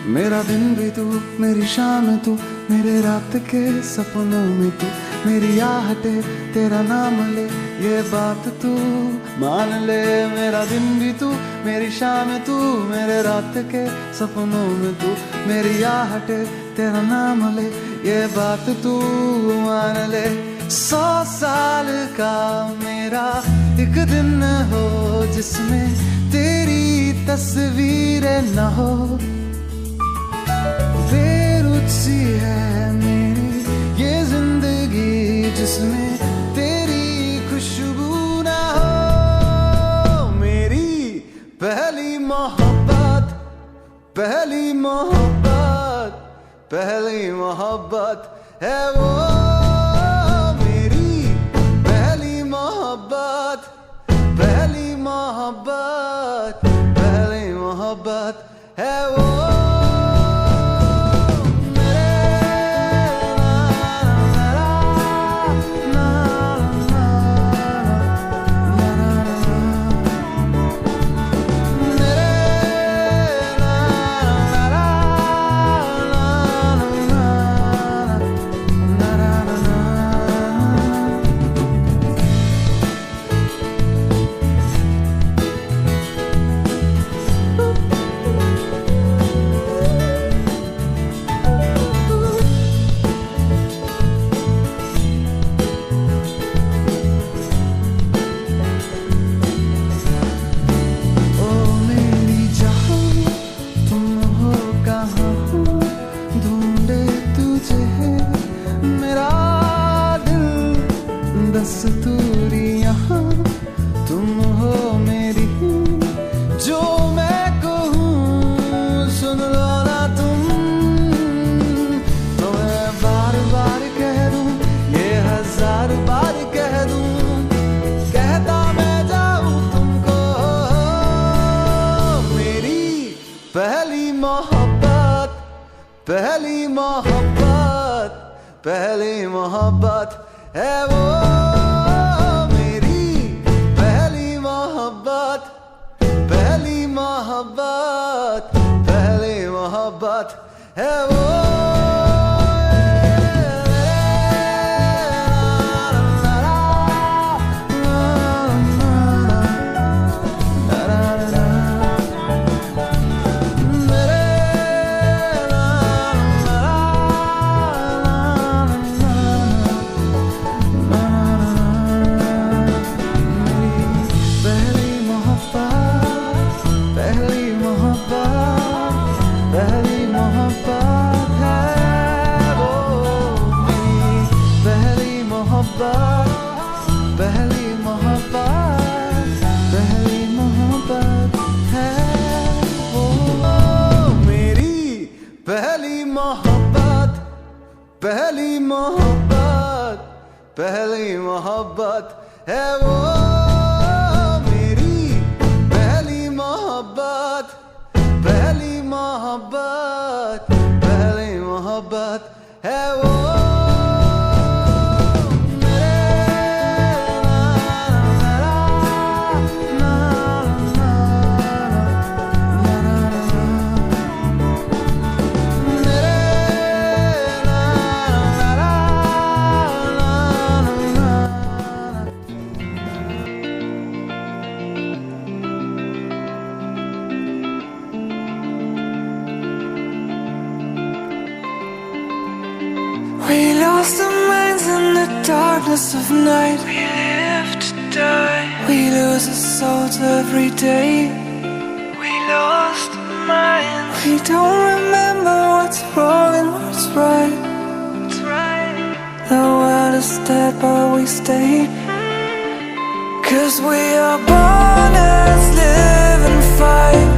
मेरा दिन भी तू, मेरी शाम तू, मेरे रात के सपनों में तू, मेरी आहटे तेरा नाम ले, ये बात तू मान ले। मेरा दिन भी तू, मेरी शाम तू, मेरे रात के सपनों में तू, मेरी आहटे तेरा नाम ले, ये बात तू मान ले। 100 साल का मेरा एक दिन हो जिसमें तेरी तस्वीरें न हो, बेरुख सी है मेरी ये जिंदगी जिसमें तेरी खुशबू ना हो। मेरी पहली मोहब्बत, पहली मोहब्बत, पहली मोहब्बत है वो। मेरी पहली मोहब्बत, पहली मोहब्बत, पहली मोहब्बत है वो। दस्तूरियाँ तुम हो मेरी, जो मैं कहूँ सुन लो ना तुम। तो मैं बार बार कह दूँ, ये 1000 बार कह दूँ, कहता मैं जाऊँ तुमको। मेरी पहली मोहब्बत, पहली मोहब्बत, पहली मोहब्बत है वो। पहली मोहब्बत, पहली मोहब्बत है वो। पहली मोहब्बत, पहली मोहब्बत है वो। मेरी पहली मोहब्बत, पहली मोहब्बत, पहली मोहब्बत है वो। We lost our minds in the darkness of night. We live to die. We lose our souls every day. We lost our minds. We don't remember what's wrong and what's right. What's right? The world is dead but we stay. 'Cause we are born as live and fight.